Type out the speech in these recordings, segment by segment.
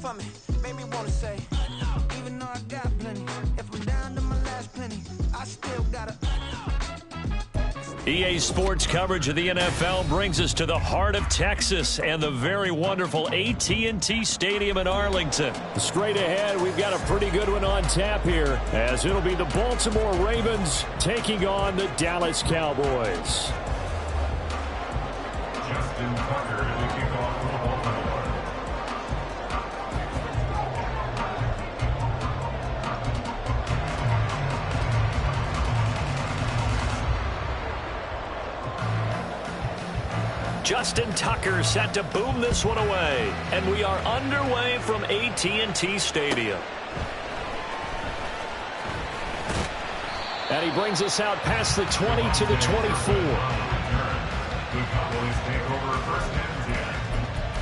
for me. Made me wanna say, even though I got plenty, if I'm down to my last penny, I still gotta. EA Sports coverage of the NFL brings us to the heart of Texas and the very wonderful AT&T Stadium in Arlington. Straight ahead, we've got a pretty good one on tap here, as it'll be the Baltimore Ravens taking on the Dallas Cowboys. Justin Tucker to kick off for the Baltimore. Justin Tucker set to boom this one away. And we are underway from AT&T Stadium. And he brings us out past the 20 to the 24. The Cowboys take over first and 10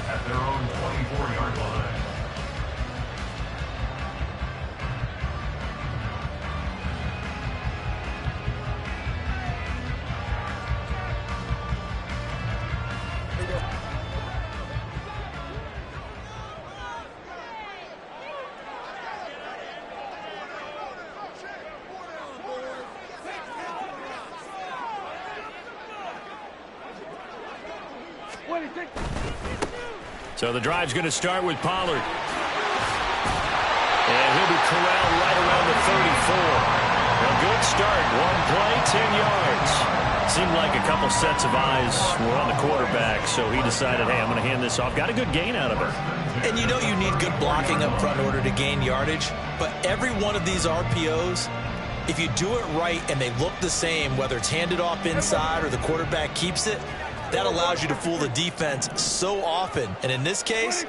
at their own 24-yard line. So the drive's going to start with Pollard. And he'll be corralled right around the 34. A good start. One play, 10 yards. Seemed like a couple sets of eyes were on the quarterback, so he decided, hey, I'm going to hand this off. Got a good gain out of it. And you know you need good blocking up front in order to gain yardage, but every one of these RPOs, if you do it right and they look the same, whether it's handed off inside or the quarterback keeps it, that allows you to fool the defense so often. And in this case,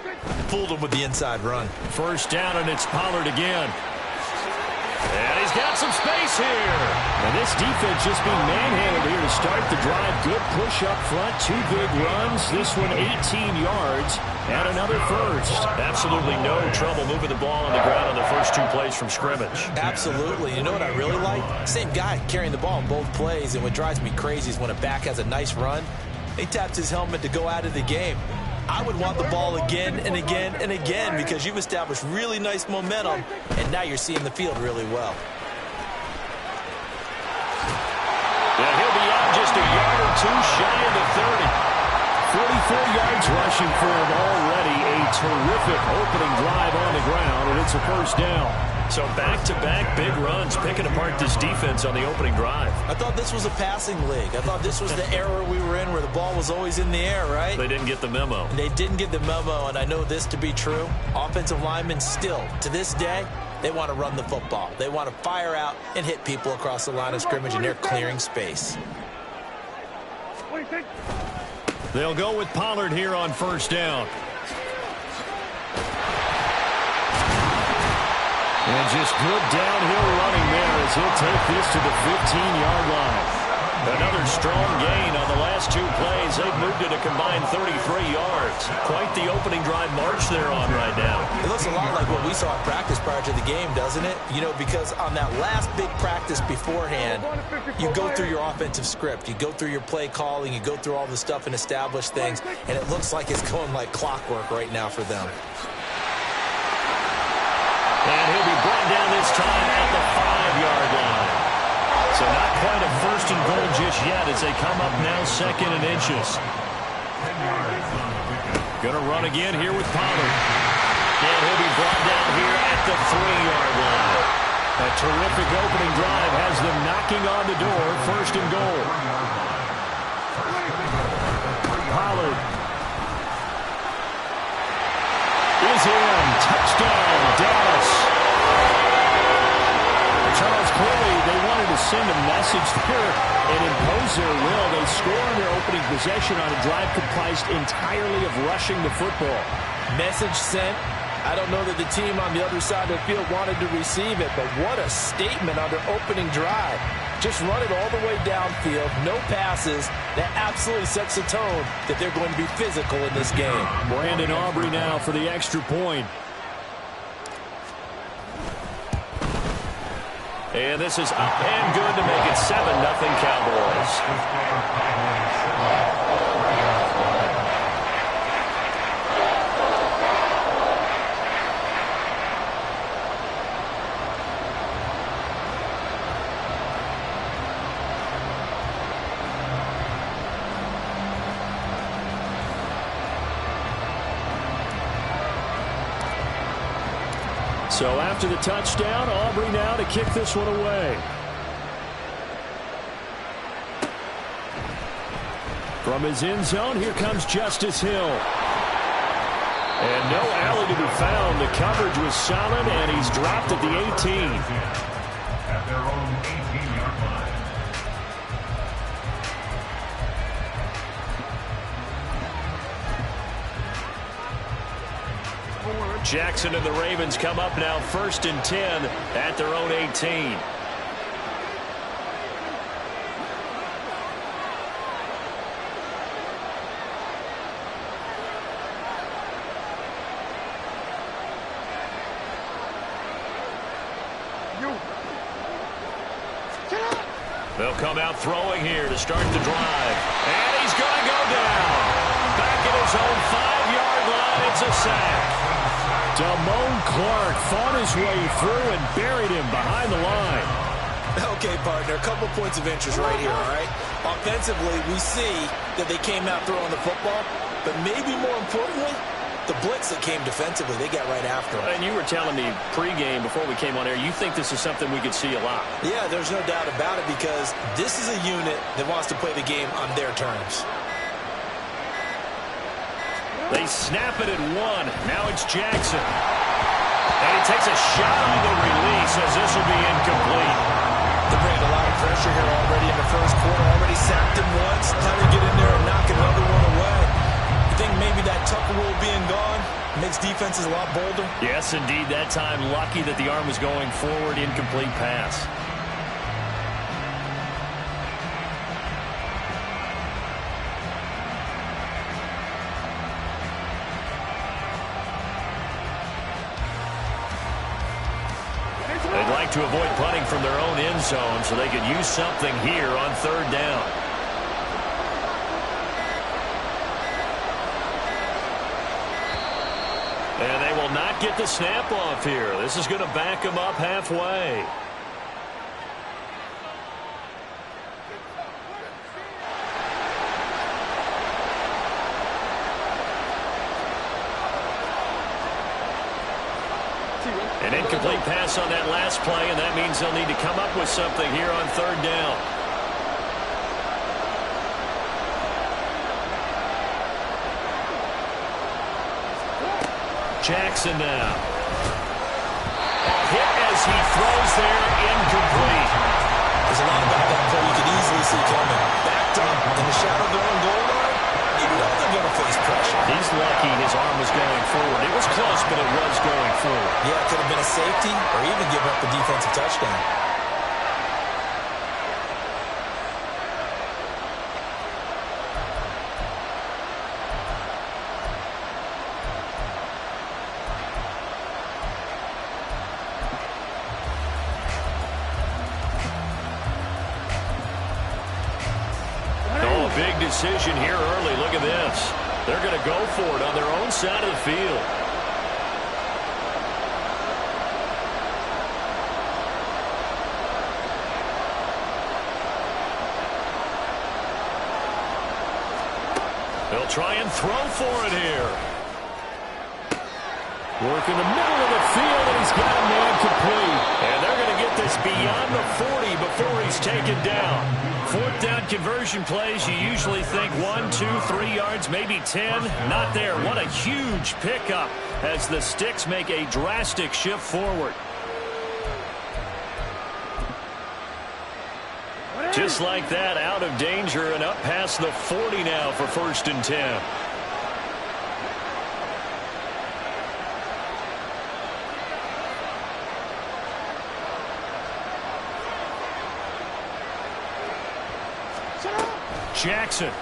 fooled them with the inside run. First down, and it's Pollard again. And he's got some space here. And this defense just being manhandled here to start the drive. Good push up front, two big runs. This one 18 yards and another first. Absolutely no trouble moving the ball on the ground on the first two plays from scrimmage. Absolutely. You know what I really like? Same guy carrying the ball in both plays. And what drives me crazy is when a back has a nice run, he taps his helmet to go out of the game. I would want the ball again and again and again because you've established really nice momentum, and now you're seeing the field really well. Yeah, he'll be out just a yard or two shy of the 30. 44 yards rushing for him already. A terrific opening drive on the ground, and it's a first down. So back-to-back big runs, picking apart this defense on the opening drive. I thought this was a passing league. I thought this was the era we were in where the ball was always in the air, right? They didn't get the memo. They didn't get the memo, and I know this to be true. Offensive linemen still, to this day, they want to run the football. They want to fire out and hit people across the line of scrimmage, and they're clearing space. They'll go with Pollard here on first down. And just good downhill running there as he'll take this to the 15-yard line. Another strong gain on the last two plays. They've moved it a combined 33 yards. Quite the opening drive march they're on right now. It looks a lot like what we saw in practice prior to the game, doesn't it? You know, because on that last big practice beforehand, you go through your offensive script. You go through your play calling. You go through all the stuff and establish things. And it looks like it's going like clockwork right now for them. And he'll be brought down this time at the 5-yard line. So not quite a first and goal just yet as they come up now second and inches. Going to run again here with Pollard. And he'll be brought down here at the 3-yard line. A terrific opening drive has them knocking on the door, first and goal. Pollard is in. Touchdown, Dallas. Charles, clearly they wanted to send a message there and impose their will. They score on their opening possession on a drive comprised entirely of rushing the football. Message sent. I don't know that the team on the other side of the field wanted to receive it, but what a statement on their opening drive. Just run it all the way downfield, no passes. That absolutely sets the tone that they're going to be physical in this game. Brandon Aubrey now for the extra point. And this is up and good to make it 7-0 Cowboys. So after the touchdown, Aubrey now to kick this one away. From his end zone, here comes Justice Hill. And no alley to be found. The coverage was solid, and he's dropped at the 18. At their own 18-yard line. Jackson and the Ravens come up now 1st and 10 at their own 18. They'll come out throwing here to start the drive. And he's going to go down. Back at his own 5-yard line. It's a sack. Damone Clark fought his way through and buried him behind the line. Okay, partner, a couple points of interest right here, all right? Offensively, we see that they came out throwing the football, but maybe more importantly, the blitz that came defensively, they got right after him. And you were telling me pregame before we came on air, you think this is something we could see a lot. Yeah, there's no doubt about it because this is a unit that wants to play the game on their terms. They snap it at 1. Now it's Jackson. And he takes a shot on the release as this will be incomplete. They're bringing a lot of pressure here already in the first quarter. Already sacked him once. Time to get in there and knock another one away. I think maybe that Tucker rule being gone makes defenses a lot bolder. Yes, indeed. That time, lucky that the arm was going forward. Incomplete pass. They'd like to avoid punting from their own end zone so they could use something here on 3rd down. And they will not get the snap off here. This is going to back them up halfway. An incomplete pass on that last play, and that means they'll need to come up with something here on 3rd down. Jackson now. Hit as he throws there, incomplete. There's a lot about that play you could easily see coming. Backed up in the shadow of their own goal line. You know they're going to face pressure. He's lucky his arm was going forward. It was close, but it was going forward. Yeah, it could have been a safety or even give up the defensive touchdown. Big decision here early. Look at this. They're going to go for it on their own side of the field. They'll try and throw for it here. Work in the middle of the field, and he's got a man complete. And they're going to get this beyond the 40 before he's taken down. 4th down conversion plays, you usually think 1, 2, 3 yards, maybe 10. Not there. What a huge pickup as the Sticks make a drastic shift forward. Just like that, out of danger and up past the 40 now for 1st and 10. Jackson. And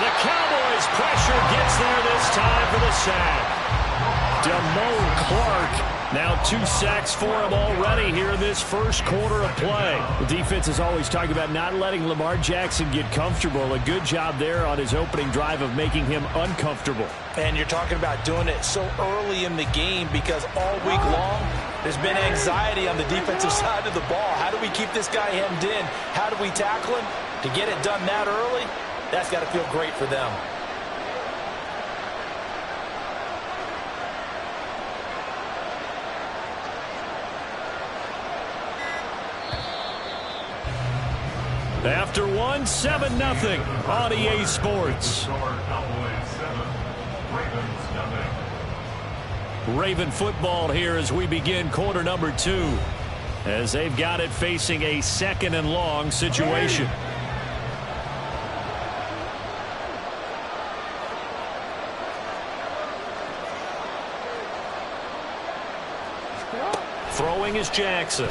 the Cowboys pressure gets there this time for the sack. Damone Clark. Now 2 sacks for him already here in this first quarter of play. The defense is always talking about not letting Lamar Jackson get comfortable. A good job there on his opening drive of making him uncomfortable. And you're talking about doing it so early in the game because all week long there's been anxiety on the defensive side of the ball. How do we keep this guy hemmed in? How do we tackle him? To get it done that early, that's got to feel great for them. After one, 7-0 on EA Sports. Raven football here as we begin quarter number 2, as they've got it facing a 2nd and long situation. Throwing is Jackson.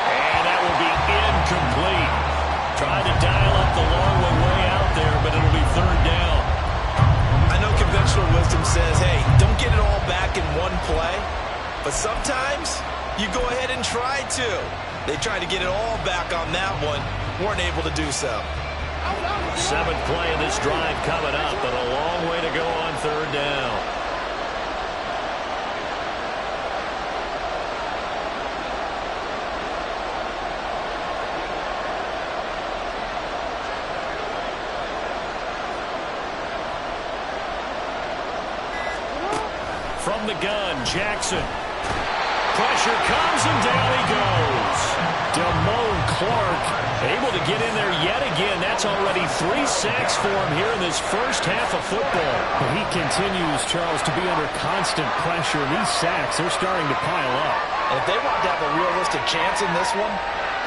And that will be incomplete. Tried to dial up the long way out there, but it'll be 3rd down. I know conventional wisdom says, hey, don't get it all back in one play. But sometimes you go ahead and try to. They tried to get it all back on that one. Weren't able to do so. 7th play of this drive coming up, but a long way to go on 3rd down. From the gun, Jackson. Pressure comes and down he goes. Damone Clark able to get in there yet again. That's already 3 sacks for him here in this first half of football. He continues, Charles, to be under constant pressure. These sacks, they're starting to pile up. If they want to have a realistic chance in this one,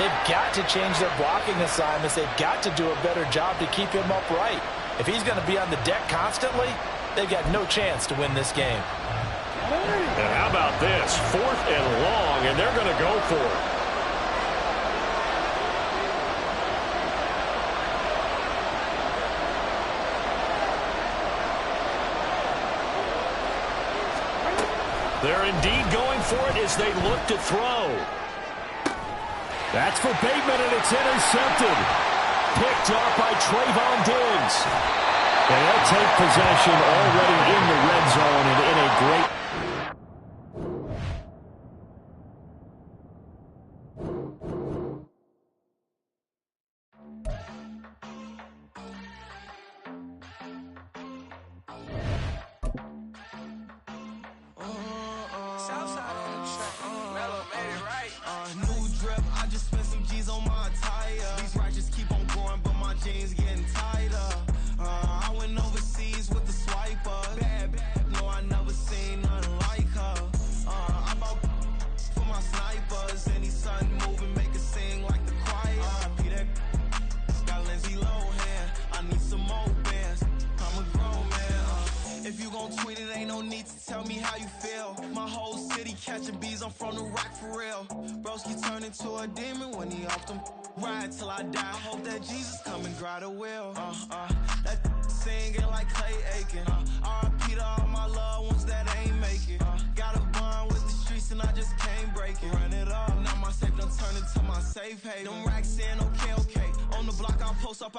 they've got to change their blocking assignments. They've got to do a better job to keep him upright. If he's going to be on the deck constantly, they've got no chance to win this game. And how about this? 4th and long, and they're going to go for it. They're indeed going for it as they look to throw. That's for Bateman, and it's intercepted. Picked off by Trayvon Diggs. And they'll take possession already in the red zone and in a great...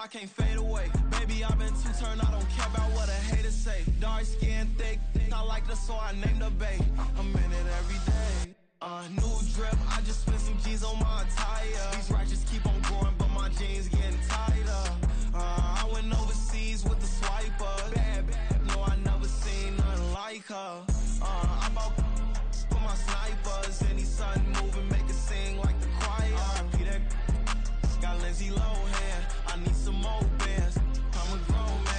I can't fade away. Baby, I've been too turned, I don't care about what a hater say. Dark skin, thick, I like the so I named a babe. I'm in it every day. New drip, I just spent some G's on my attire. These righteous keep on growing, but my jeans getting tighter. I went overseas with the swiper. Bad, no, I never seen nothing like her. I bought for my snipers. Any sun moving, make it sing like the choir. Peter got Lindsay Lohan. I need some more bands. I'm a grown man.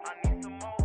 I need some more.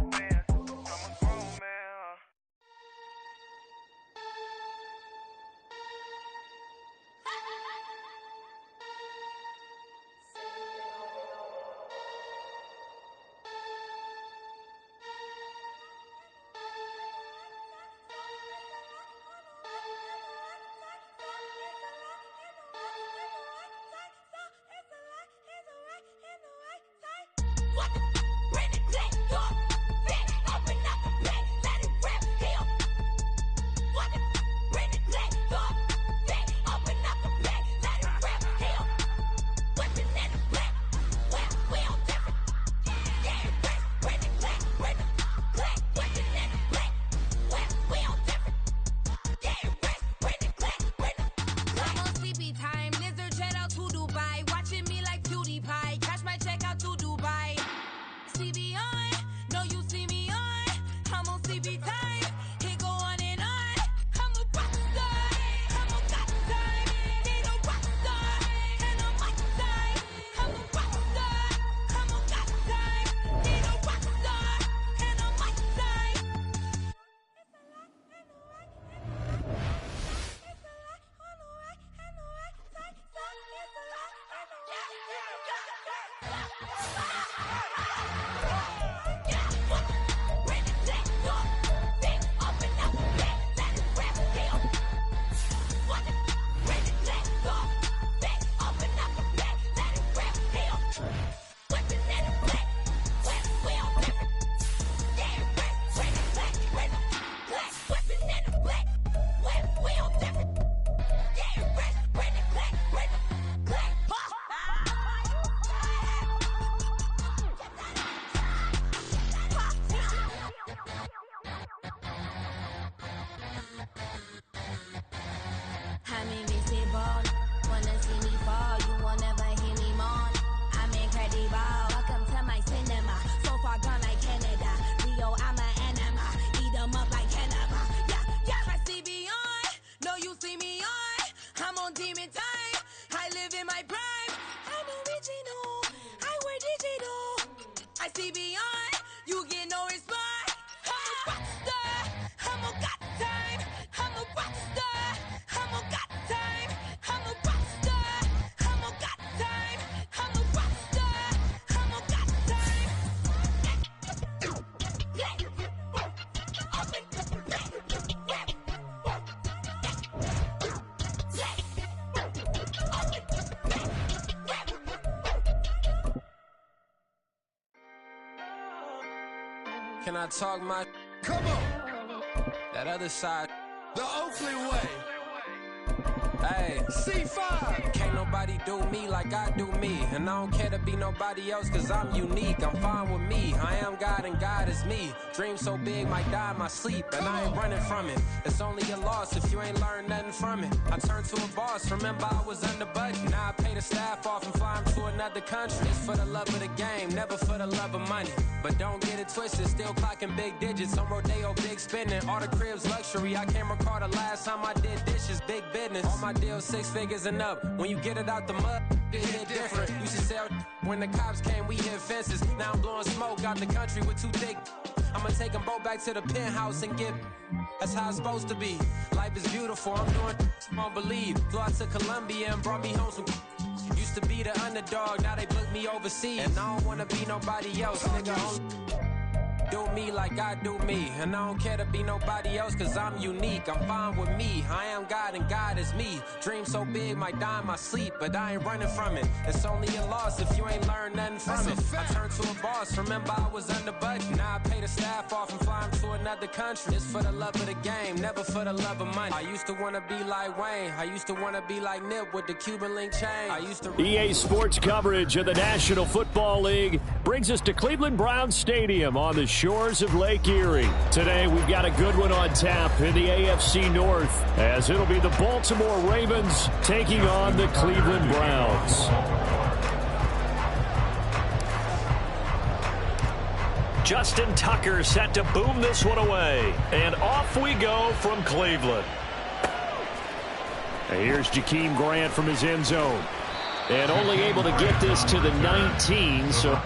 is mine. I'm a rock star. I'm a got time. I'm a rock star. I'm a got time. I'm a rock star. I'm a got time. I'm a rock star. I'm a got time. Can I talk my? Come on. That other side. The Oakley way. Hey, C5. Can't nobody do me like I do me. And I don't care to be nobody else cause I'm unique. I'm fine with me. I am God and God is me. Dream so big might die in my sleep. And I ain't running from it. It's only a loss if you ain't learned nothing from it. I turned to a boss. Remember I was under budget. Now I pay the staff off and fly them to another country. It's for the love of the game, never for the love of money. But don't get it twisted, still clocking big digits. On Rodeo, big spending, all the cribs luxury. I can't recall the last time I did dishes, big business. All my deals 6 figures and up. When you get it out the mud, it hit different. Used to sell when the cops came, we hit fences. Now I'm blowing smoke out the country with 2 thick. I'ma take them both back to the penthouse and get. That's how it's supposed to be. Life is beautiful, I'm doing won't believe. Flew out to Colombia and brought me home some. Used to be the underdog, now they book me overseas. And I don't wanna be nobody else, nigga. Do me like I do me. And I don't care to be nobody else cause I'm unique. I'm fine with me. I am God and God is me. Dream so big might die in my sleep, but I ain't running from it. It's only a loss if you ain't learned nothing from it. I turned to a boss, remember I was under budget. Now I pay the staff off and fly them to another country. It's for the love of the game, never for the love of money. I used to wanna be like Wayne. I used to wanna be like Nip with the Cuban link chain. I used to EA Sports coverage of the National Football League brings us to Cleveland Browns Stadium on the shores of Lake Erie. Today we've got a good one on tap in the AFC North, as it'll be the Baltimore Ravens taking on the Cleveland Browns. Justin Tucker set to boom this one away. And off we go from Cleveland. Here's Jakeem Grant from his end zone. And only able to get this to the 19, so...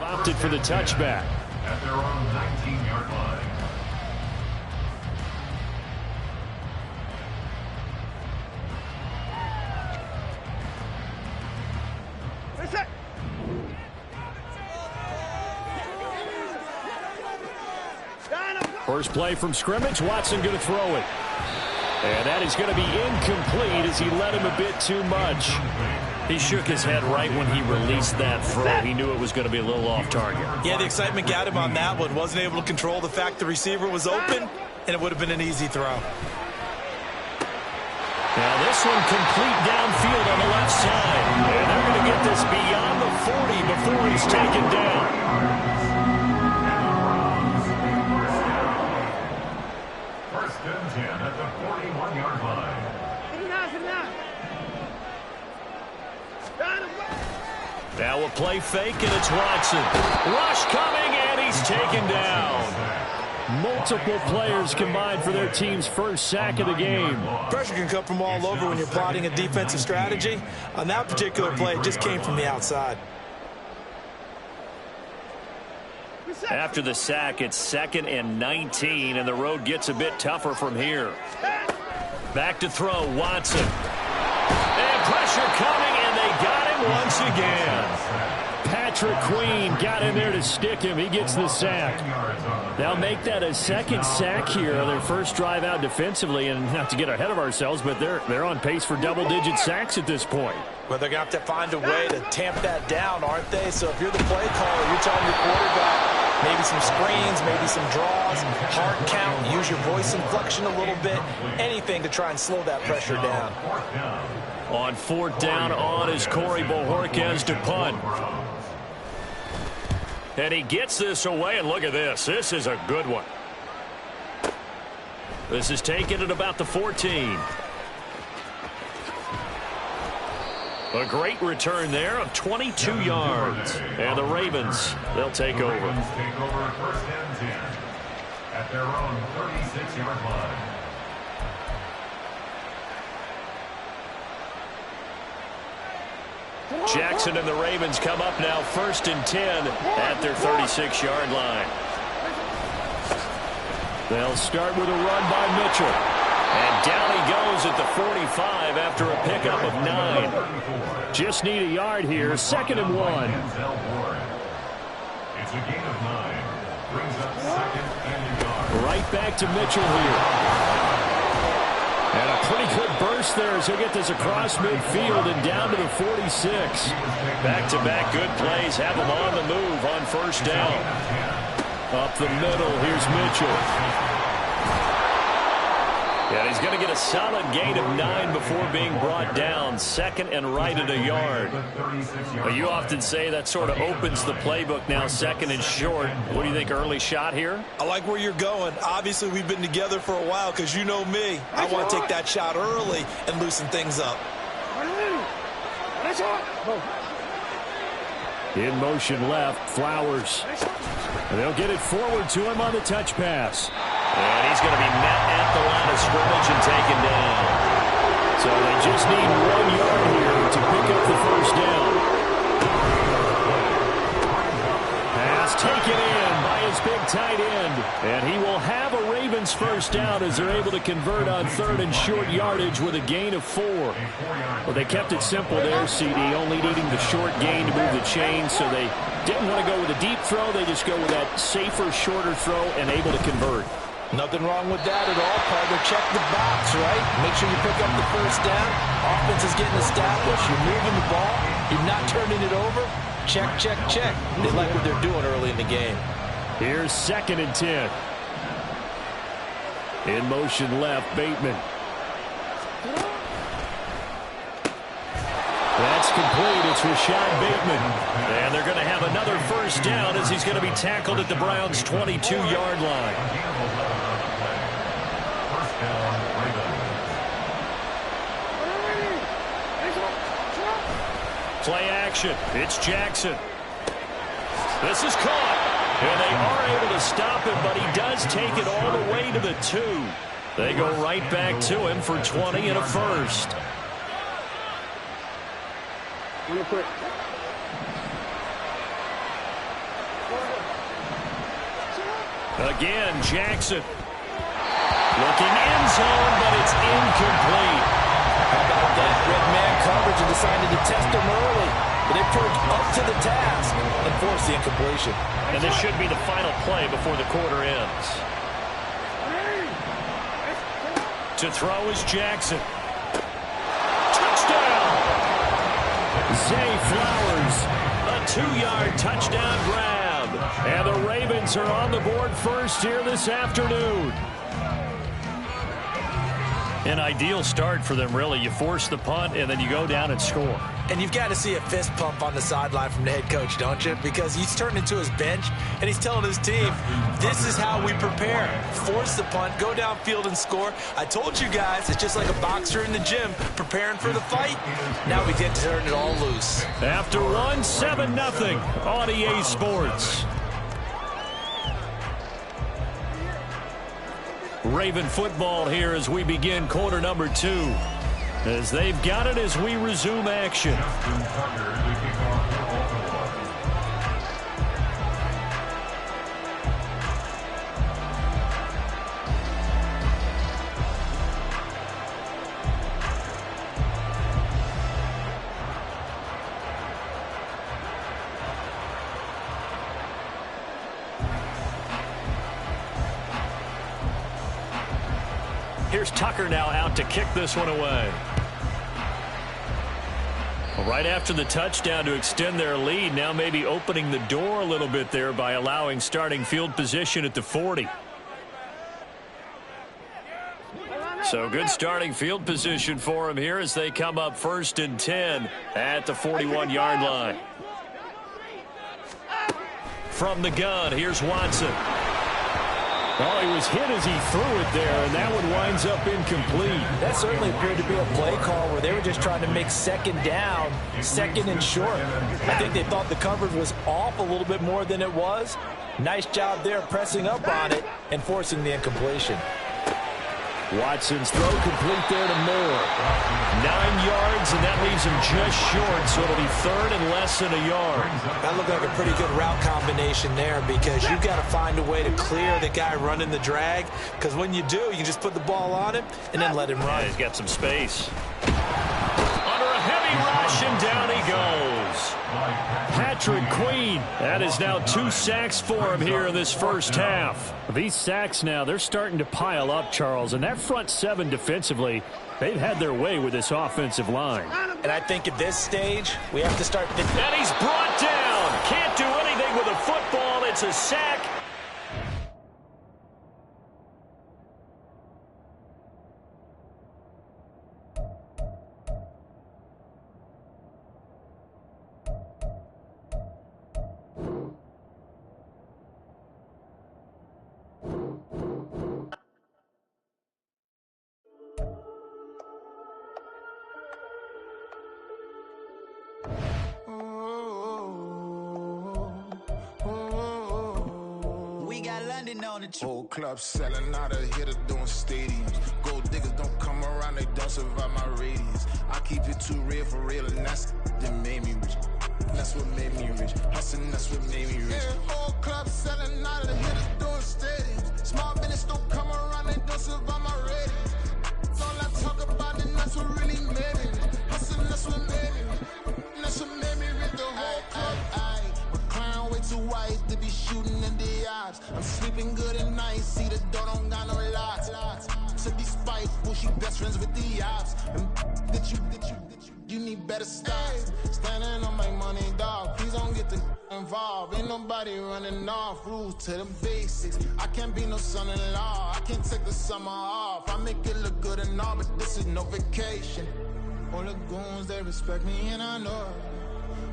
opted for the touchback. At their own 19-yard line. First play from scrimmage. Watson going to throw it. And that is going to be incomplete as he led him a bit too much. He shook his head right when he released that throw. He knew it was going to be a little off target. Yeah, the excitement got him on that one. Wasn't able to control the fact the receiver was open, and it would have been an easy throw. Now this one complete downfield on the left side. And they're going to get this beyond the 40 before he's taken down. First and 10 at the 41-yard line. Now a play fake, and it's Watson. Rush coming, and he's taken down. Multiple players combined for their team's first sack of the game. Pressure can come from all over when you're plotting a defensive strategy. On that particular play, it just came from the outside. After the sack, it's 2nd and 19, and the road gets a bit tougher from here. Back to throw, Watson. And pressure coming, and they got him once again. Patrick Queen got in there to stick him. He gets the sack. They'll make that a second sack here on their first drive out defensively, and not to get ahead of ourselves, but they're on pace for double-digit sacks at this point. Well, they're going to have to find a way to tamp that down, aren't they? So if you're the play caller, you're telling your quarterback maybe some screens, maybe some draws, hard count, use your voice inflection a little bit, anything to try and slow that pressure down. On 4th down, on is Corey Bojorquez to punt. And he gets this away, and look at this. This is a good one. This is taken at about the 14. A great return there of 22 yards. And the Ravens, they'll take over. Take over first and 10 at their own 36-yard line. Jackson and the Ravens come up now 1st and 10 at their 36-yard line. They'll start with a run by Mitchell. And down he goes at the 45 after a pickup of 9. Just need a yard here, 2nd and 1. It's a gain of 9. Brings up 2nd and a yard. Right back to Mitchell here. And a pretty good burst there as he'll get this across midfield and down to the 46. Back-to-back good plays have him on the move on 1st down. Up the middle, here's Mitchell. Yeah, he's going to get a solid gain of 9 before being brought down. 2nd and right at a yard. Well, you often say that sort of opens the playbook now, 2nd and short. What do you think, early shot here? I like where you're going. Obviously, we've been together for a while because you know me. I want to take that shot early and loosen things up. In motion left, Flowers. And they'll get it forward to him on the touch pass. And he's going to be met at the line of scrimmage and taken down. So they just need 1 yard here to pick up the 1st down. Pass taken in by his big tight end. And he will have a Ravens 1st down as they're able to convert on 3rd and short yardage with a gain of 4. Well, they kept it simple there, CD, only needing the short gain to move the chain, so they didn't want to go with a deep throw. They just go with that safer, shorter throw and able to convert. Nothing wrong with that at all, partner. Check the box, right? Make sure you pick up the 1st down. Offense is getting established. You're moving the ball. You're not turning it over. Check, check, check. They like what they're doing early in the game. Here's 2nd and 10. In motion left, Bateman. That's complete. It's Rashad Bateman. And they're going to have another 1st down as he's going to be tackled at the Browns' 22-yard line. Play action. It's Jackson. This is caught. And they are able to stop him, but he does take it all the way to the 2. They go right back to him for 20 and a 1st. Again, Jackson. Looking end zone, but it's incomplete. How about that? Red man coverage and decided to test him early. But they proved up to the task and forced the incompletion. And this should be the final play before the quarter ends. To throw is Jackson. Touchdown! Zay Flowers, a 2-yard touchdown grab. And the Ravens are on the board first here this afternoon. An ideal start for them, really. You force the punt, and then you go down and score. And you've got to see a fist pump on the sideline from the head coach, don't you? Because he's turned into his bench, and he's telling his team, this is how we prepare. Force the punt, go downfield and score. I told you guys, it's just like a boxer in the gym preparing for the fight. Now we get to turn it all loose. After one, 7-0 on EA Sports. Raven football here as we begin quarter number 2. As they've got it as we resume action. Here's Tucker now out to kick this one away. Right after the touchdown to extend their lead, now maybe opening the door a little bit there by allowing starting field position at the 40. So good starting field position for them here as they come up 1st and 10 at the 41-yard line. From the gun, here's Watson. Oh, he was hit as he threw it there, and that one winds up incomplete. That certainly appeared to be a play call where they were just trying to make second down, second and short. I think they thought the coverage was off a little bit more than it was. Nice job there pressing up on it and forcing the incompletion. Watson's throw complete there to Moore. 9 yards, and that leaves him just short, so it'll be 3rd and less than a yard. That looked like a pretty good route combination there because you've got to find a way to clear the guy running the drag, because when you do, you just put the ball on him and then let him run. Yeah, he's got some space. Under a heavy rush, and down he goes. Patrick Queen. That is now 2 sacks for him here in this first half. These sacks now, they're starting to pile up, Charles, and that front 7 defensively, they've had their way with this offensive line. And I think at this stage, we have to start thinking. And he's brought down. Can't do anything with a football. It's a sack. Whole club selling out of hitter doing stadiums. Gold diggers don't come around, they don't survive my radius. I keep it too real for real, and that's that made me rich. That's what made me rich. Hustling, that's what made me rich. Yeah, whole club selling out of the hitters doing stadiums. Small business don't come around, they don't survive my radius. That's all I talk about, and that's what really made me rich. Hustling, that's what made me rich. That's what made me rich. The whole club. McLaren way too wise to be shooting in the odds. I'm sleeping good at night, see the door don't got no locks. To be spiteful, she best friends with the ops. And you need better stops. Standing on my money, dog. Please don't get the involved. Ain't nobody running off. Rules to the basics. I can't be no son-in-law. I can't take the summer off. I make it look good and all, but this is no vacation. All the goons, they respect me and I know it.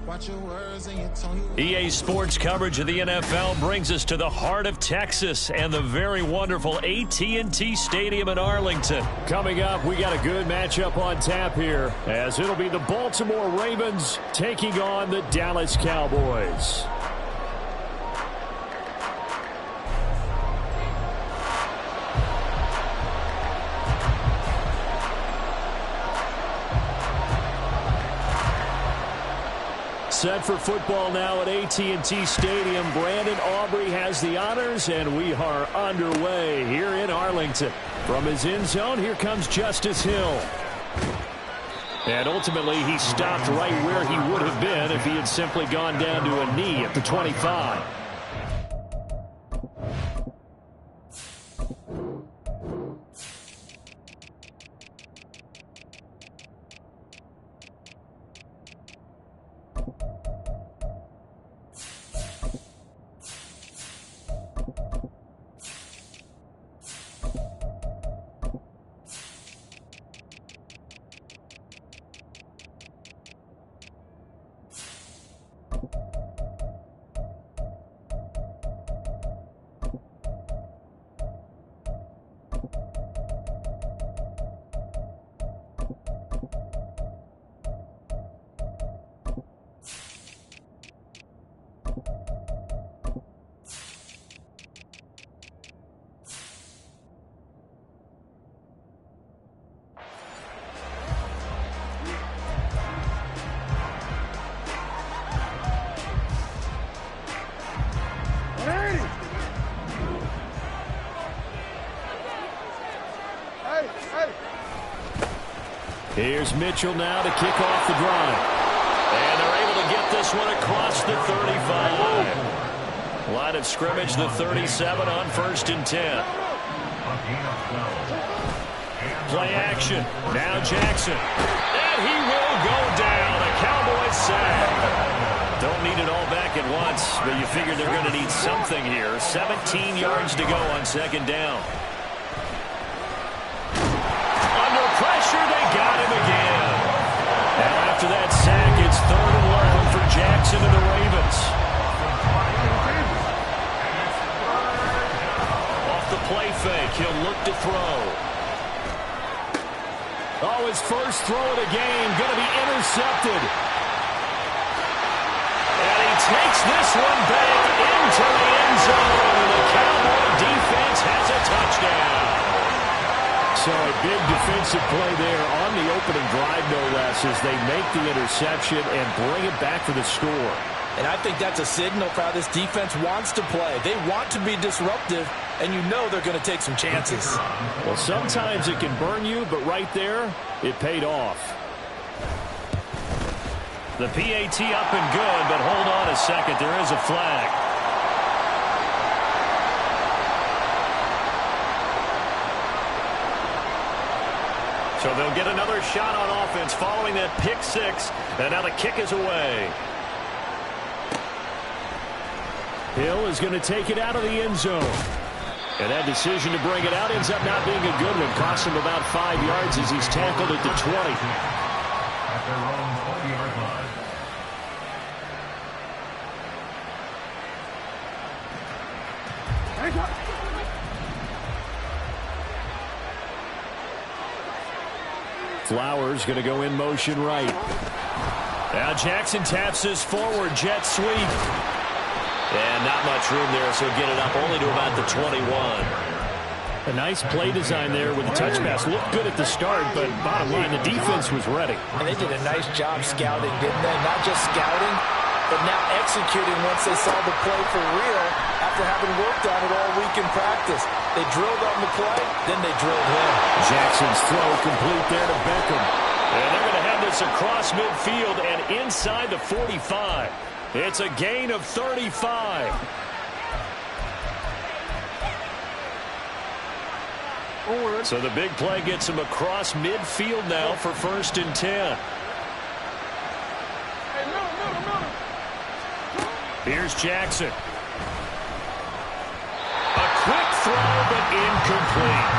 Watch your words and your tone. EA Sports coverage of the NFL brings us to the heart of Texas and the very wonderful AT&T Stadium in Arlington. Coming up, we got a good matchup on tap here, as it'll be the Baltimore Ravens taking on the Dallas Cowboys. Set for football now at AT&T Stadium. Brandon Aubrey has the honors, and we are underway here in Arlington. From his end zone, here comes Justice Hill. And ultimately, he stopped right where he would have been if he had simply gone down to a knee at the 25. Here's Mitchell now to kick off the drive. And they're able to get this one across the 35. Line of scrimmage, the 37 on 1st and 10. Play action. Now Jackson. And he will go down. A Cowboys sack. Don't need it all back at once, but you figure they're going to need something here. 17 yards to go on 2nd down. Got him again. Now after that sack, it's 3rd and long for Jackson and the Ravens. Off the play fake, he'll look to throw. Oh, his first throw of the game, going to be intercepted. And he takes this one back into the end zone. And the Cowboy defense has a touchdown. So a big defensive play there on the opening drive, no less, as they make the interception and bring it back for the score. And I think that's a signal for how this defense wants to play. They want to be disruptive, and you know they're going to take some chances. Well, sometimes it can burn you, but right there, it paid off. The PAT up and good, but hold on a second. There is a flag. So they'll get another shot on offense following that pick six. And now the kick is away. Hill is going to take it out of the end zone. And that decision to bring it out ends up not being a good one. Cost him about 5 yards as he's tackled at the 20. At their own 20-yard line. Flowers going to go in motion right. Now Jackson taps this forward, jet sweep. And not much room there, so get it up only to about the 21. A nice play design there with the touch pass. Looked good at the start, but bottom line, the defense was ready. And they did a nice job scouting, didn't they? Not just scouting, but now executing once they saw the play for real after having worked on it all week in practice. They drilled on the play, then they drilled him. Jackson's throw complete there to Beckham. And they're going to have this across midfield and inside the 45. It's a gain of 35. So the big play gets him across midfield now for 1st and 10. Here's Jackson. A quick throw, but incomplete.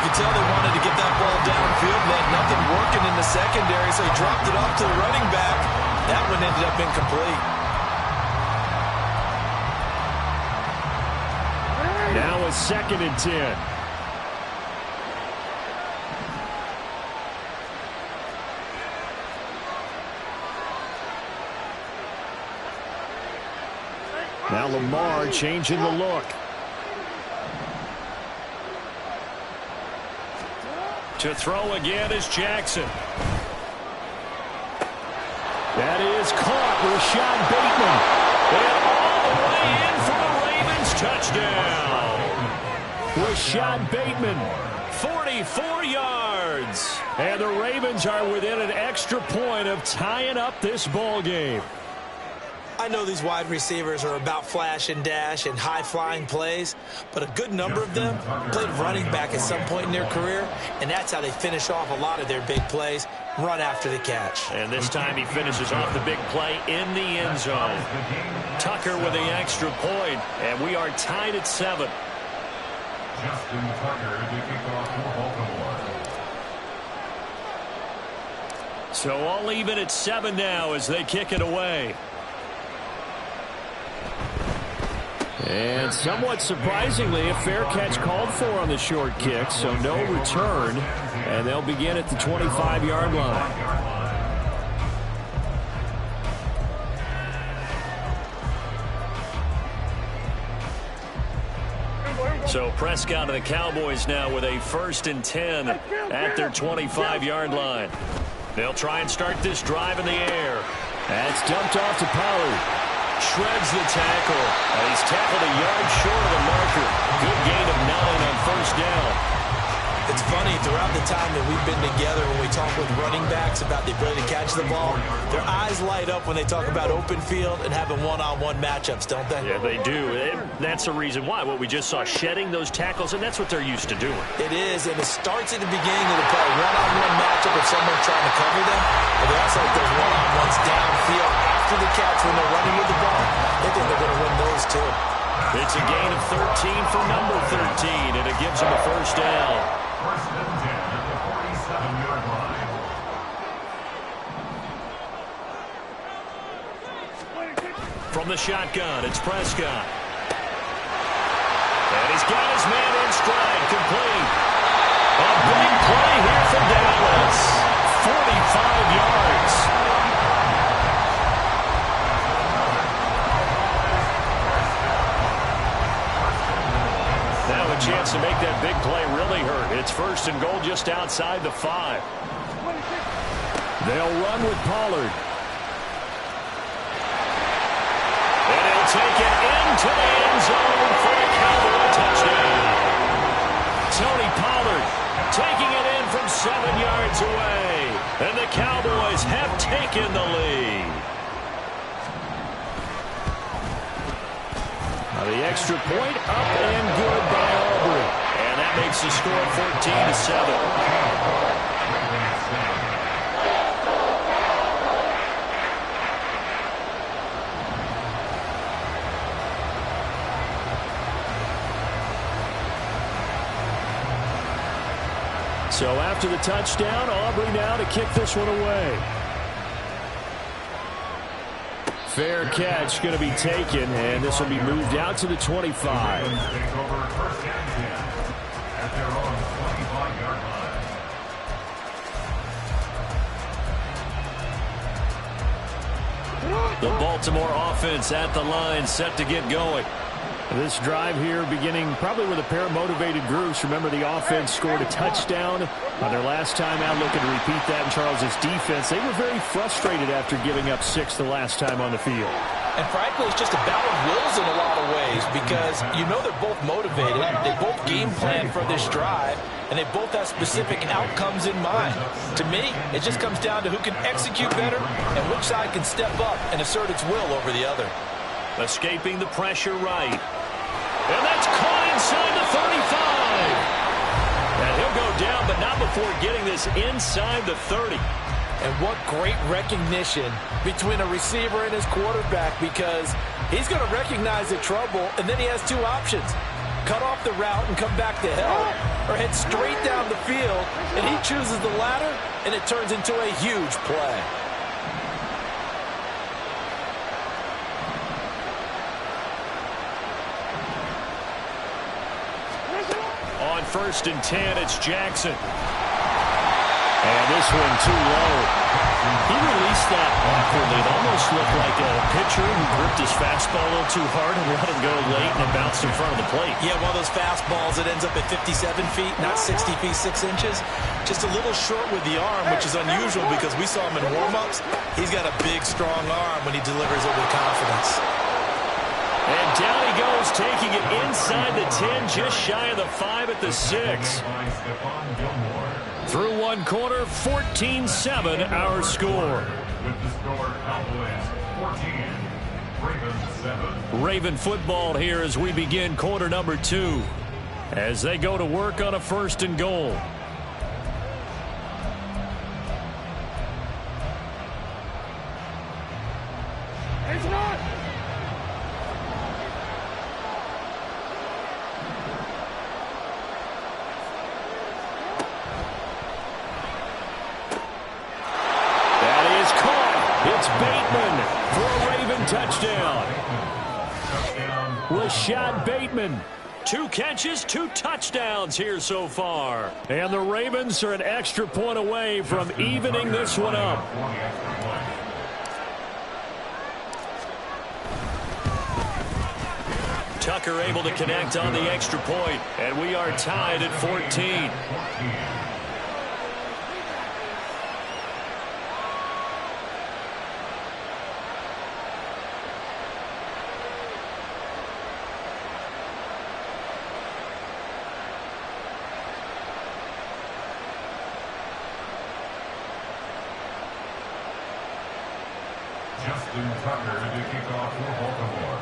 You can tell they wanted to get that ball downfield, but nothing working in the secondary, so he dropped it off to the running back. That one ended up incomplete. Now a 2nd and 10. Now Lamar changing the look. To throw again is Jackson. That is caught. Rashad Bateman. And all the way in for the Ravens touchdown. Rashad Bateman, 44 yards. And the Ravens are within an extra point of tying up this ball game. I know these wide receivers are about flash and dash and high-flying plays, but a good number of them played running back at some point in their career, and that's how they finish off a lot of their big plays, run after the catch. And this time he finishes off the big play in the end zone. Tucker with the extra point, and we are tied at 7. Justin Tucker to kick off for Baltimore. So all even at 7 now as they kick it away. And somewhat surprisingly, a fair catch called for on the short kick, so no return, and they'll begin at the 25-yard line. So Prescott and the Cowboys now with a 1st and 10 at their 25-yard line. They'll try and start this drive in the air. That's dumped off to Pollard. Shreds the tackle. And he's tackled a yard short of the marker. Good gain of 9 on 1st down. It's funny, throughout the time that we've been together when we talk with running backs about the ability to catch the ball, their eyes light up when they talk about open field and having one-on-one matchups, don't they? Yeah, they do. And that's the reason why. What we just saw, shedding those tackles, and that's what they're used to doing. It is, and it starts at the beginning of the play. One-on-one matchup if someone's trying to cover them, but they also like those one-on-ones downfield after the catch when they're running with the ball. They think they're going to win those too. It's a gain of 13 for number 13, and it gives them a 1st down. 1st and 10 at the 47-yard line. From the shotgun, it's Prescott. And he's got his man in stride, complete. A big play here for Dallas. 45 yards. Now a chance to make that big play really hurt. It's 1st and goal just outside the 5. They'll run with Pollard. And he'll take it into the end zone for a Cowboy touchdown. Tony Pollard taking it in from 7 yards away. And the Cowboys have taken the lead. The extra point up and good by Aubrey. And that makes the score 14-7. So after the touchdown, Aubrey now to kick this one away. Fair catch going to be taken, and this will be moved out to the 25. Take over 1st and 10 at their own 25-yard line. The Baltimore offense at the line, set to get going. This drive here beginning probably with a pair of motivated groups. Remember, the offense scored a touchdown on their last time out. Looking to repeat that in Charles's defense. They were very frustrated after giving up 6 the last time on the field. And frankly, it's just a battle of wills in a lot of ways because you know they're both motivated. They both game plan for this drive, and they both have specific outcomes in mind. To me, it just comes down to who can execute better and which side can step up and assert its will over the other. Escaping the pressure right. And that's caught inside the 35. And he'll go down, but not before getting this inside the 30. And what great recognition between a receiver and his quarterback, because he's going to recognize the trouble, and then he has 2 options. Cut off the route and come back to help, or head straight down the field, and he chooses the latter, and it turns into a huge play. On 1st and 10, it's Jackson. And this one too low. He released that awkwardly. It almost looked like a pitcher who gripped his fastball a little too hard and let him go late, and it bounced in front of the plate. Yeah, one of those fastballs that ends up at 57 feet, not 60 feet, 6 inches. Just a little short with the arm, which is unusual because we saw him in warm-ups. He's got a big, strong arm when he delivers it with confidence. And down he goes, taking it inside the 10, just shy of the 5 at the 6. Through one quarter, 14-7 our score. With the score, Cowboys 14, Ravens 7. Raven football here as we begin quarter number 2. As they go to work on a 1st and goal. Rashad Bateman, 2 catches, 2 touchdowns here so far. And the Ravens are an extra point away from evening this one up. Tucker able to connect on the extra point, and we are tied at 14. Tucker to kick off for Baltimore.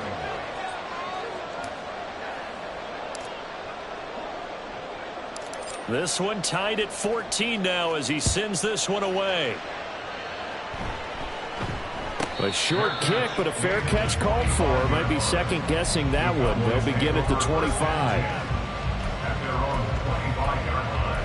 This one tied at 14 now as he sends this one away. A short kick, but a fair catch called for. Might be second-guessing that one. They'll begin at the 25. At their own 25-yard line.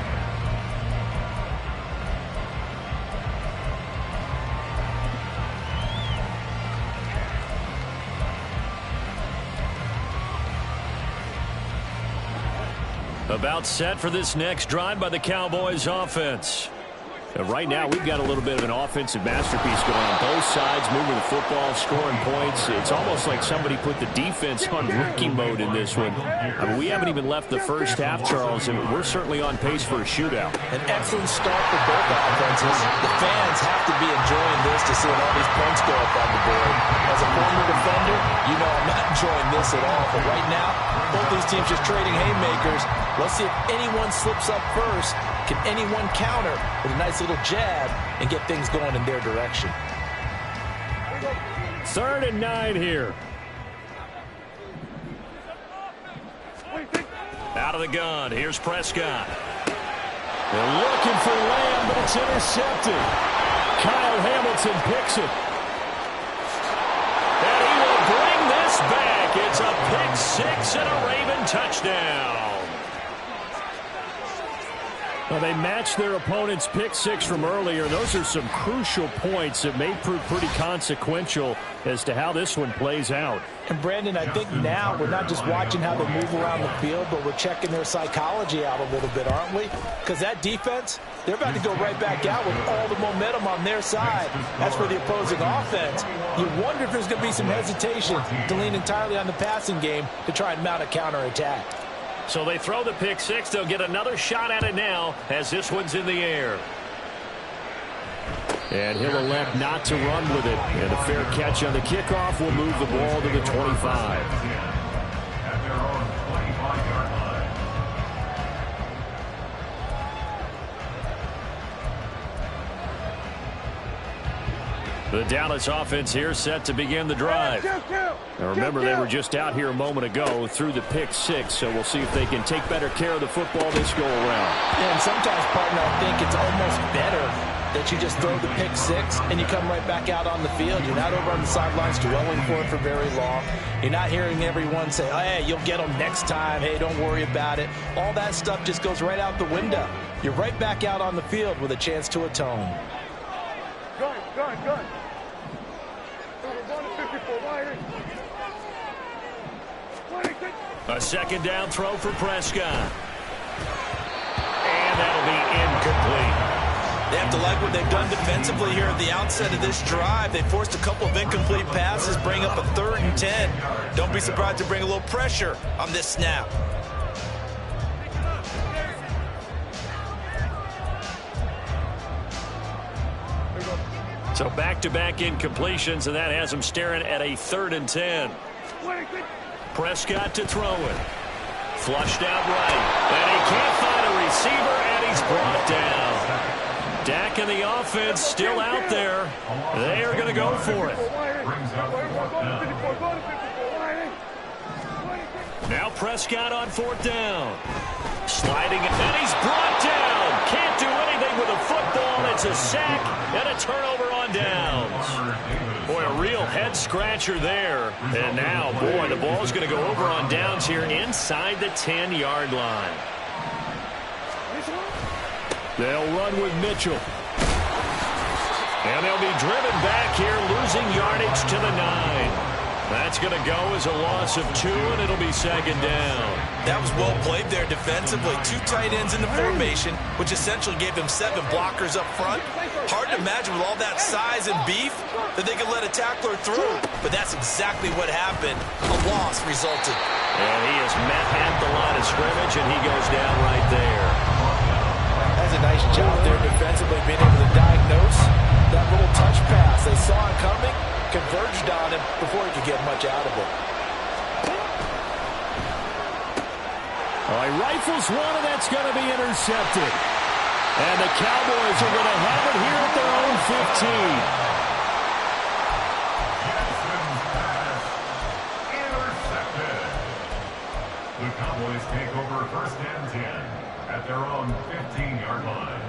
About set for this next drive by the Cowboys offense. Right now, we've got a little bit of an offensive masterpiece going on both sides, moving the football, scoring points. It's almost like somebody put the defense on rookie mode in this one. I mean, we haven't even left the first half, Charles, and we're certainly on pace for a shootout. An excellent start for both offenses. The fans have to be enjoying this to see all these points go up on the board. As a former defender, you know I'm not enjoying this at all. But right now, both these teams just trading haymakers. Let's see if anyone slips up first. Can anyone counter with a nice little jab and get things going in their direction? 3rd and 9 here. Out of the gun. Here's Prescott. They're looking for Lamb, but it's intercepted. Kyle Hamilton picks it. And he will bring this back. It's a pick 6 and a Raven touchdown. Well, they matched their opponent's pick 6 from earlier. Those are some crucial points that may prove pretty consequential as to how this one plays out. And, Brandon, I think now we're not just watching how they move around the field, but we're checking their psychology out a little bit, aren't we? Because that defense, they're about to go right back out with all the momentum on their side. As for the opposing offense, you wonder if there's going to be some hesitation to lean entirely on the passing game to try and mount a counterattack. So they throw the pick 6. They'll get another shot at it now as this one's in the air. And he'll elect not to run with it. And a fair catch on the kickoff will move the ball to the 25. At their own 25-yard line. The Dallas offense here set to begin the drive. Now remember, they were just out here a moment ago through the pick 6, so we'll see if they can take better care of the football this go around. Yeah, and sometimes, partner, I think it's almost better that you just throw the pick 6 and you come right back out on the field. You're not over on the sidelines dwelling for it for very long. You're not hearing everyone say, oh, hey, you'll get them next time. Hey, don't worry about it. All that stuff just goes right out the window. You're right back out on the field with a chance to atone. Good. A second down throw for Prescott. And that'll be incomplete. They have to like what they've done defensively here at the outset of this drive. They forced a couple of incomplete passes, bring up a 3rd and 10. Don't be surprised to bring a little pressure on this snap. So back-to-back incompletions, and that has him staring at a 3rd and 10. Prescott to throw it. Flushed out right. And he can't find a receiver, and he's brought down. Dak and the offense still out there. They are going to go for it. Now Prescott on 4th down. Sliding, and he's brought down. Can't do anything with a football. It's a sack and a turnover on downs. Boy, a real head-scratcher there. And now, boy, the ball's going to go over on downs here inside the 10-yard line. They'll run with Mitchell. And they'll be driven back here, losing yardage to the 9. That's going to go as a loss of 2, and it'll be 2nd down. That was well played there defensively. 2 tight ends in the formation, which essentially gave them 7 blockers up front. Hard to imagine with all that size and beef that they could let a tackler through. But that's exactly what happened. A loss resulted. And he is met at the line of scrimmage, and he goes down right there. That's a nice job there defensively, being able to diagnose that little touch pass. They saw it coming, converged on him before he could get much out of it. He rifles one, and that's going to be intercepted. And the Cowboys are going to have it here at their own 15. Intercepted. The Cowboys take over 1st and 10 at their own 15-yard line.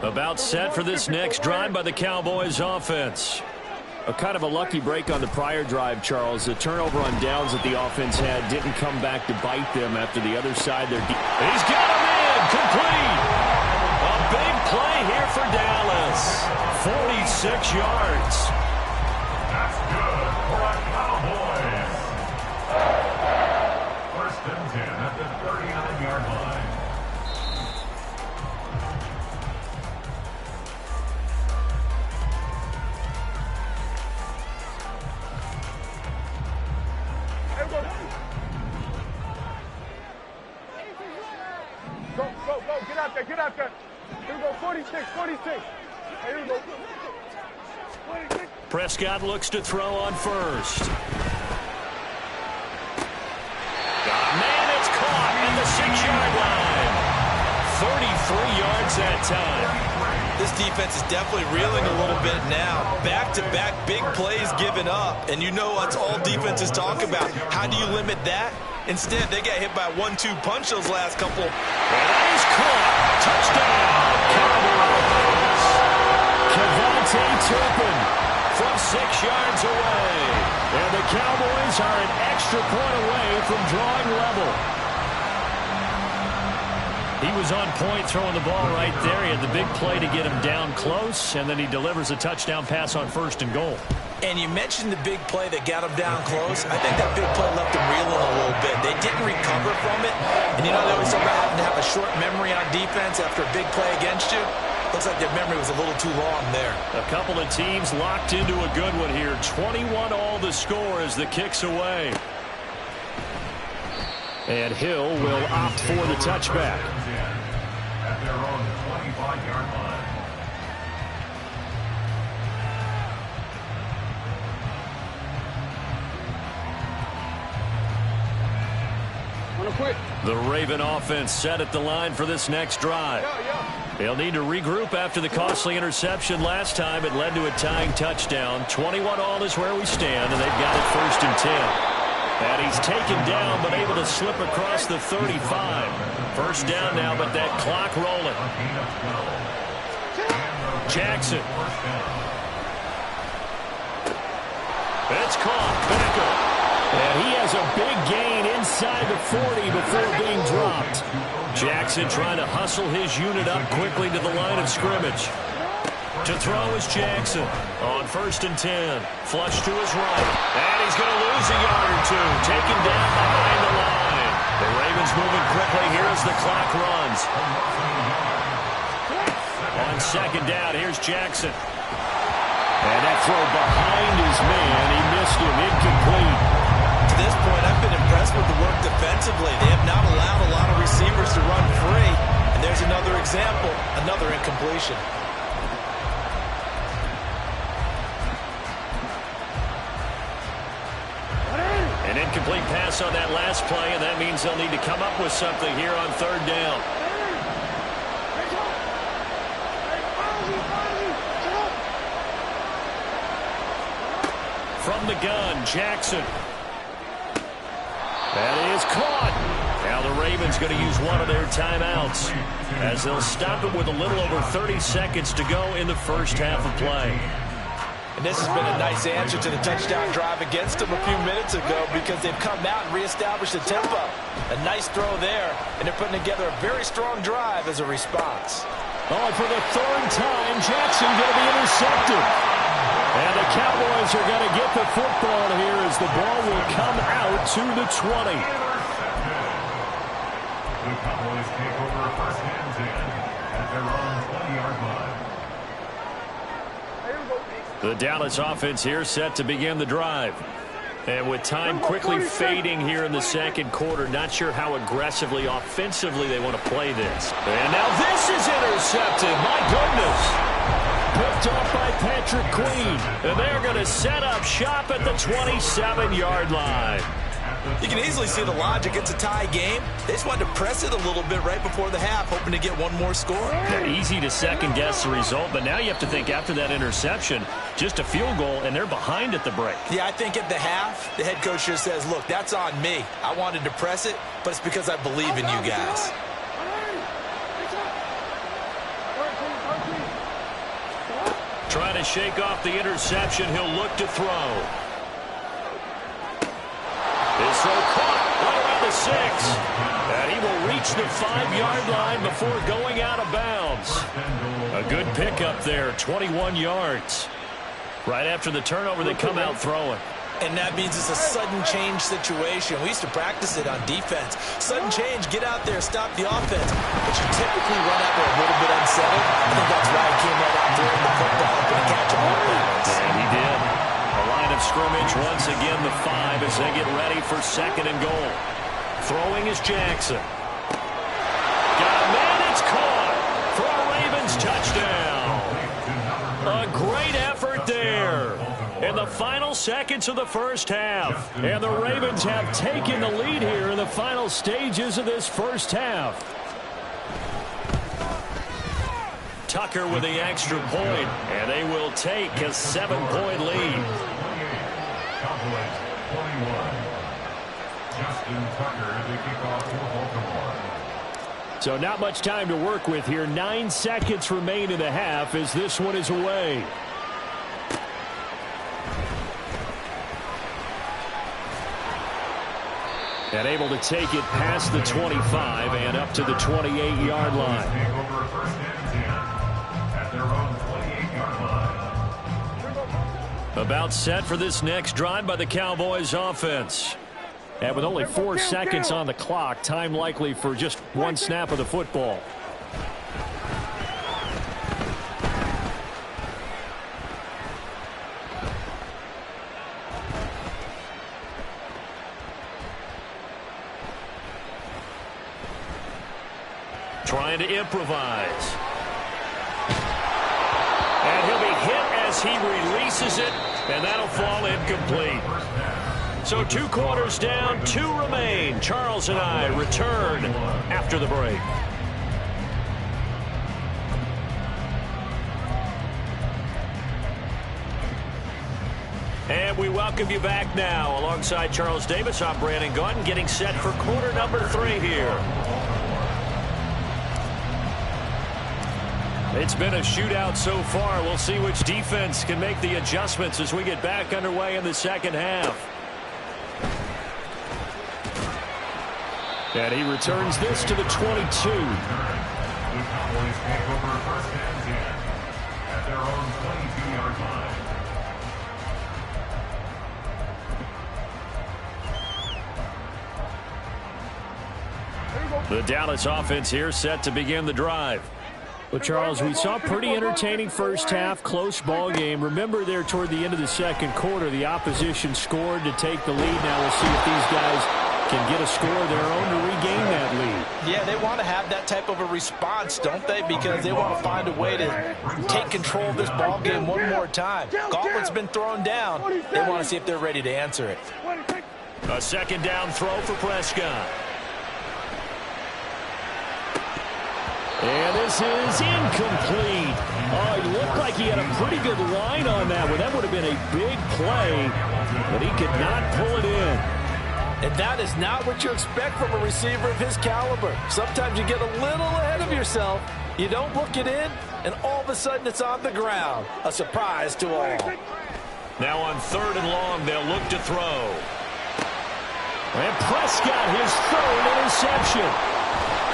About set for this next drive by the Cowboys offense. A kind of a lucky break on the prior drive, Charles. The turnover on downs that the offense had didn't come back to bite them after the other side. He's got him in, complete. A big play here for Dallas. 46 yards. That's good for the Cowboys. 1st and 10 at the 39-yard line. Go, get out there. Here we go, 46. Here we go. 46. Prescott looks to throw on 1st. Man, it's caught at the 6-yard line. 33 yards that time. This defense is definitely reeling a little bit now. Back-to-back big plays given up. And you know that's all defenses talk about. How do you limit that? Instead, they got hit by a 1-2 punch those last couple. And he's caught. Touchdown, Cowboys. Kevontae Turpin from 6 yards away. And the Cowboys are an extra point away from drawing level. He was on point throwing the ball right there. He had the big play to get him down close, and then he delivers a touchdown pass on 1st and goal. And you mentioned the big play that got him down close. I think that big play left him reeling a little bit. They didn't recover from it. And you know, they always talk about having to have a short memory on defense after a big play against you. Looks like their memory was a little too long there. A couple of teams locked into a good one here. 21 all the score as the kick's away. And Hill will opt for the touchback. At their own 25-yard line. The Raven offense set at the line for this next drive. They'll need to regroup after the costly interception last time. It led to a tying touchdown. 21 all is where we stand, and they've got it 1st and 10. And he's taken down, but able to slip across the 35. 1st down now, but that clock rolling. Jackson. It's caught. Becker. And he has a big gain inside the 40 before being dropped. Jackson trying to hustle his unit up quickly to the line of scrimmage. To throw is Jackson on 1st and 10. Flush to his right. And he's going to lose a yard or two. Taken down behind the line. The Ravens moving quickly here as the clock runs. On 2nd down, here's Jackson. And that throw behind his man. He missed him. Incomplete. To this point, I've been impressed with the work defensively. They have not allowed a lot of receivers to run free. And there's another example, another incompletion. An incomplete pass on that last play, and that means they'll need to come up with something here on third down. From the gun, Jackson. That is caught. Now the Ravens going to use one of their timeouts as they'll stop it with a little over 30 seconds to go in the first half of play. And this has been a nice answer to the touchdown drive against them a few minutes ago because they've come out and reestablished the tempo. A nice throw there, and they're putting together a very strong drive as a response. Oh, and for the third time, Jackson going to be intercepted. And the Cowboys are going to get the football here as the ball will come out to the 20. The Cowboys take over first and 10 at their own 20-yard line. The Dallas offense here set to begin the drive. And with time quickly fading here in the second quarter, not sure how aggressively, offensively they want to play this. And now this is intercepted. My goodness. Picked off by Patrick Queen. And they're going to set up shop at the 27-yard line. You can easily see the logic. It's a tie game. They just wanted to press it a little bit right before the half, hoping to get one more score. Yeah, easy to second-guess the result, but now you have to think after that interception, just a field goal, and they're behind at the break. Yeah, I think at the half, the head coach just says, look, that's on me. I wanted to press it, but it's because I believe in you guys. Trying to shake off the interception, he'll look to throw. His throw caught right around the 6. And he will reach the 5-yard line before going out of bounds. A good pickup there, 21 yards. Right after the turnover, they come out throwing. And that means it's a sudden change situation. We used to practice it on defense. Sudden change, get out there, stop the offense. But you typically run out there a little bit unsettled. I think that's why he came right out throwing the football, hoping to catch him off balance. And he did. A line of scrimmage once again, the 5 as they get ready for second and goal. Throwing is Jackson. Got a man, it's caught for a Ravens touchdown. A great effort there in the final seconds of the first half. And the Ravens have taken the lead here in the final stages of this first half. Tucker with the extra point, and they will take a 7-point lead. Cowboys 21. Justin Tucker, the kickoff for Baltimore. So not much time to work with here. 9 seconds remain in the half as this one is away. And able to take it past the 25 and up to the 28-yard line. Take over first and 10 at their own 28-yard line. About set for this next drive by the Cowboys offense. And with only 4 seconds on the clock, time likely for just one snap of the football. Trying to improvise. And he'll be hit as he releases it, and that'll fall incomplete. So 2 quarters down, 2 remain. Charles and I return after the break. And we welcome you back now. Alongside Charles Davis, I'm Brandon Gaudin, getting set for quarter number 3 here. It's been a shootout so far. We'll see which defense can make the adjustments as we get back underway in the second half. And he returns this to the 22. The Cowboys take over first and 10 at their own 22-yard line. The Dallas offense here set to begin the drive. Well, Charles, we saw a pretty entertaining first half, close ball game. Remember there toward the end of the second quarter, the opposition scored to take the lead. Now we'll see if these guys can get a score of their own to regain that lead. Yeah, they want to have that type of a response, don't they? Because they want to find a way to take control of this ball game one more time. Gauntlet's been thrown down. They want to see if they're ready to answer it. A second down throw for Prescott. And this is incomplete. Oh, he looked like he had a pretty good line on that one. That would have been a big play, but he could not pull it in. And that is not what you expect from a receiver of his caliber. Sometimes you get a little ahead of yourself. You don't look it in, and all of a sudden it's on the ground. A surprise to all. Now on 3rd and long, they'll look to throw. And Prescott, his 3rd interception.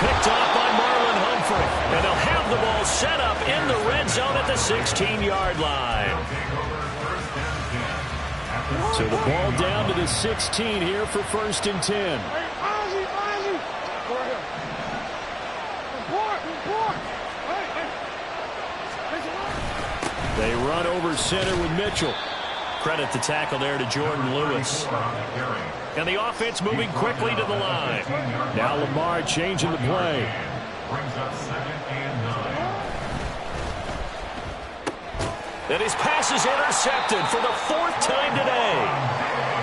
Picked off by Marlon Humphrey. And they'll have the ball set up in the red zone at the 16-yard line. So the ball down to the 16 here for 1st and 10. They run over center with Mitchell. Credit the tackle there to Jordan Lewis. And the offense moving quickly to the line. Now Lamar changing the play. Brings up 2nd and 9. And his pass is intercepted for the 4th time today.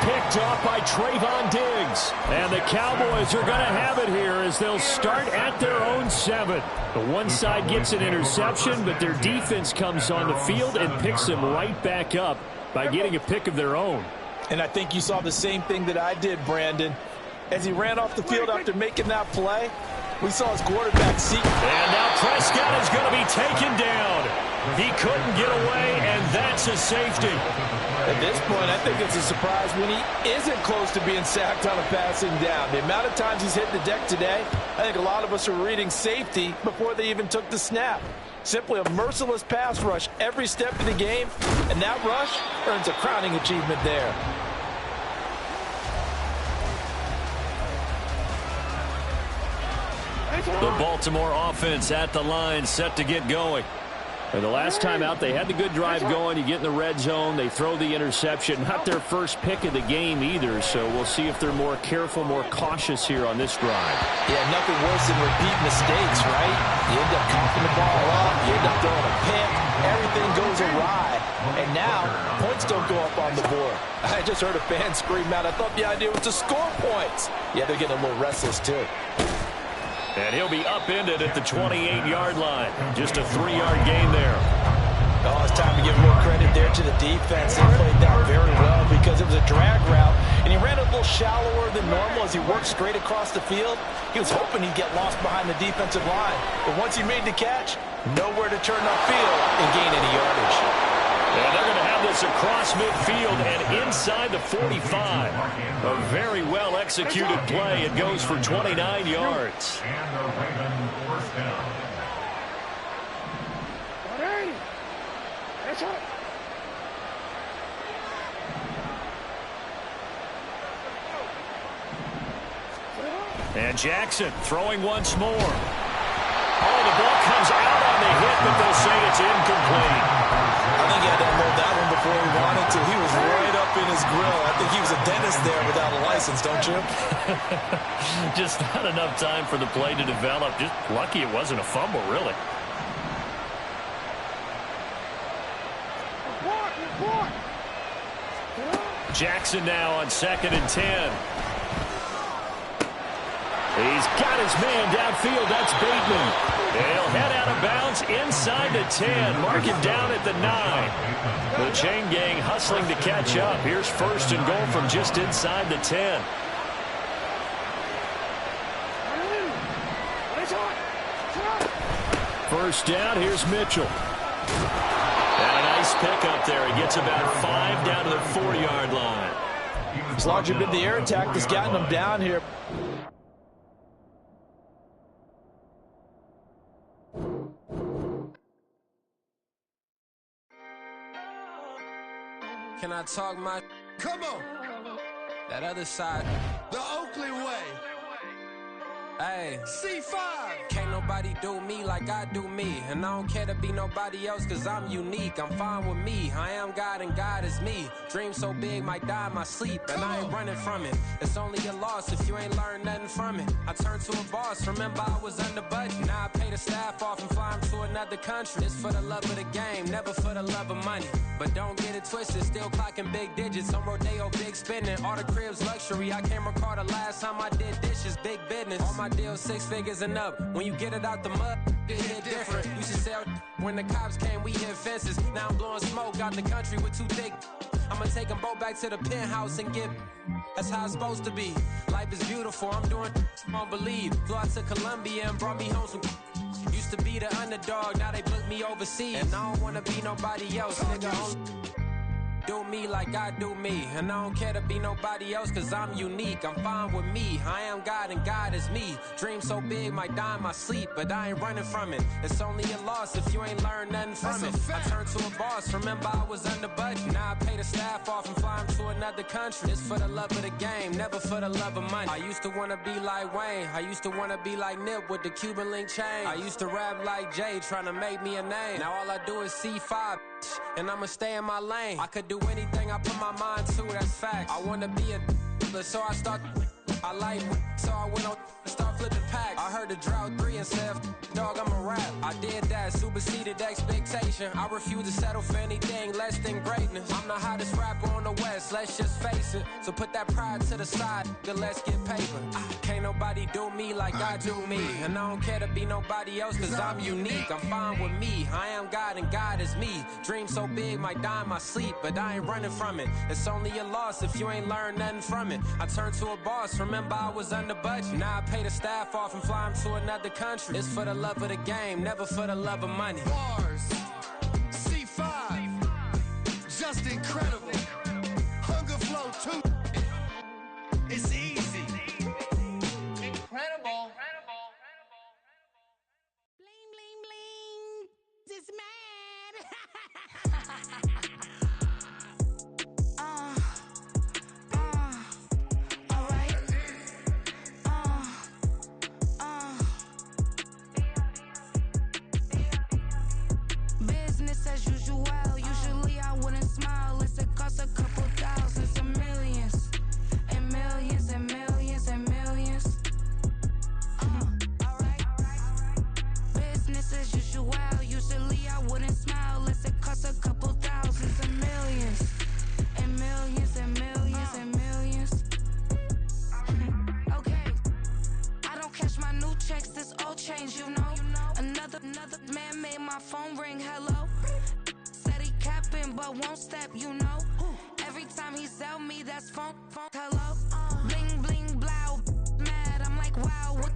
Picked off by Trayvon Diggs. And the Cowboys are going to have it here as they'll start at their own 7. The one side gets an interception, but their defense comes on the field and picks them right back up by getting a pick of their own. And I think you saw the same thing that I did, Brandon. As he ran off the field after making that play, we saw his quarterback seek. And now Prescott is going to be taken down. He couldn't get away, and that's a safety. At this point, I think it's a surprise when he isn't close to being sacked on a passing down. The amount of times he's hit the deck today, I think a lot of us are reading safety before they even took the snap. Simply a merciless pass rush every step of the game, and that rush earns a crowning achievement there. The Baltimore offense at the line, set to get going. And the last time out, they had the good drive going. You get in the red zone, they throw the interception. Not their first pick of the game either, so we'll see if they're more careful, more cautious here on this drive. Yeah, nothing worse than repeat mistakes, right? You end up coughing the ball up, you end up throwing a pick, everything goes awry. And now, points don't go up on the board. I just heard a fan scream out, I thought the idea was to score points. Yeah, they're getting a little restless too. And he'll be upended at the 28-yard line. Just a 3-yard gain there. Oh, it's time to give more credit there to the defense. They played that very well because it was a drag route, and he ran a little shallower than normal as he worked straight across the field. He was hoping he'd get lost behind the defensive line, but once he made the catch, nowhere to turn upfield and gain any yardage. And they're going to have this across midfield and inside the 45. A very well-executed play. It goes for 29 yards. And the Ravens first down. And Jackson throwing once more. Oh, the ball comes out on the hit, but they'll say it's incomplete. I think he had to unload that one before he wanted to. He was right up in his grill. I think he was a dentist there without a license, don't you? Just not enough time for the play to develop. Just lucky it wasn't a fumble, really. Jackson now on 2nd and 10. He's got his man downfield. That's Bateman. He'll head out of bounds inside the 10. Mark him down at the 9. The chain gang hustling to catch up. Here's 1st and goal from just inside the 10. First down, here's Mitchell. And a nice pickup there. He gets about 5 down to the 4-yard line. It's largely been the air attack that's gotten him down here. Can I talk my... Come on. That other side. The Oakley way. Hey. C5. Can't nobody do me like I do me. And I don't care to be nobody else, cause I'm unique. I'm fine with me, I am God and God is me. Dream so big, might die in my sleep, and I ain't running from it. It's only a loss if you ain't learned nothing from it. I turned to a boss, remember I was under budget. Now I pay the staff off and fly them to another country. It's for the love of the game, never for the love of money. But don't get it twisted, still clocking big digits. On Rodeo, big spending, all the cribs luxury. I can't recall the last time I did dishes, big business. All my deals 6 figures and up. When you get it out the mud, it hit different. Used to sell when the cops came, we hit fences. Now I'm blowing smoke out the country with 2 thick. I'ma take them both back to the penthouse and get. That's how it's supposed to be. Life is beautiful, I'm doing I don't believe. Flew out to Colombia and brought me home some. Used to be the underdog, now they book me overseas. And I don't wanna be nobody else, nigga. Do me like I do me. And I don't care to be nobody else, cause I'm unique. I'm fine with me, I am God and God is me. Dream so big, might die in my sleep, but I ain't running from it. It's only a loss if you ain't learned nothing from it. I turned to a boss, remember I was under budget. Now I pay the staff off and fly them to another country. It's for the love of the game, never for the love of money. I used to wanna be like Wayne, I used to wanna be like Nip with the Cuban link chain. I used to rap like Jay, trying to make me a name. Now all I do is C5, and I'ma stay in my lane. I could do anything I put my mind to, that's fact. I wanna be a so I start. I like so I went on and start flipping packs. I heard the drought 3 and said, dog, I'm a rap. I did that, superseded expectation. I refuse to settle for anything less than greatness. I'm the hottest rapper on the West, let's just face it. So put that pride to the side, then let's get paper. Can't nobody do me like I do me. And I don't care to be nobody else, cause I'm unique. I'm fine with me, I am God and God is me. Dream so big, might die in my sleep, but I ain't running from it. It's only a loss if you ain't learned nothing from it. I turned to a boss, remember I was under budget. Now I pay the staff off and fly them to another country. It's for the love of the game, never for the love of money. Bars, C5, just incredible. Hunger Flow 2, it's easy. Incredible. Bling, bling, bling. This man. All right. Business as usual. Usually I wouldn't smile unless it costs a couple thousands and millions. And millions and millions and millions. Alright. Business as usual. Usually I wouldn't smile unless it costs a couple thousands and millions. And millions and millions and millions. Okay. I don't cash my new checks, this old change, you know. Another man made my phone ring, hello. Said he capping but won't step, you know. Every time he sell me, that's phone, hello. Bling, bling, blow, mad, I'm like, wow, what